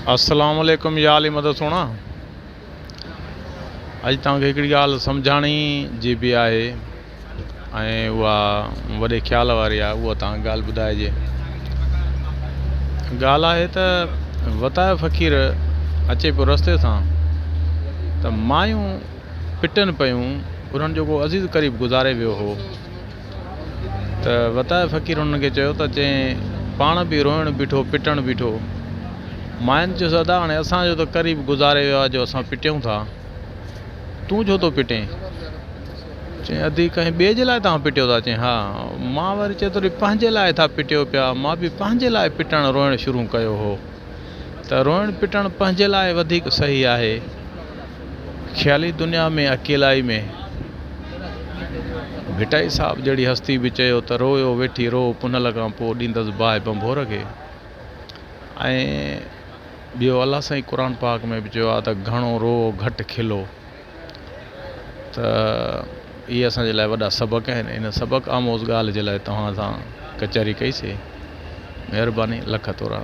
अस्सलाम वालेकुम या अली मदद सोना। अॼु तव्हांखे हिकिड़ी ॻाल्हि सम्झाइणी जी बि आहे ऐं उहा वॾे ख़्याल वारी आहे। उहा तव्हां ॻाल्हि ॿुधाइजे। ॻाल्हि आहे त वताये फ़क़ीर अचे पियो रस्ते सां त मायूं पिटनि पियूं। उन्हनि जो को अज़ीज़ क़रीब गुज़ारे वियो हो त वताये फ़क़ीर उन्हनि खे चयो त चई पाण बि रोइणु बीठो पिटणु बीठो। मायुनि चयो दादा हाणे असांजो त क़रीब गुज़ारे वियो आहे जो असां पिटियूं था, तूं छो थो पिटें? चई अदी कंहिं ॿिए जे लाइ तव्हां पिटियो था? चई हा। मां वरी चए थो पंहिंजे लाइ था पिटियो पिया, मां बि पंहिंजे लाइ पिटणु रोइणु शुरू कयो हो। त रोइणु पिटणु पंहिंजे लाइ वधीक सही आहे। ख़्याली दुनिया में अकेलाई में भिटाई साहब जहिड़ी हस्ती बि चयो त रोयो वेठी रो पुनल खां पोइ ॾींदसि बाहि बंभोर खे। ऐं ॿियो अलाह साईं क़ुर पाक में बि चयो आहे त घणो रो घटि खिलो। त इहे असांजे लाइ वॾा सबक़ आहिनि। इन सबक़ आमोज़ ॻाल्हि जे लाइ तव्हां सां कचहरी कईसीं। महिरबानी, लख तोरा।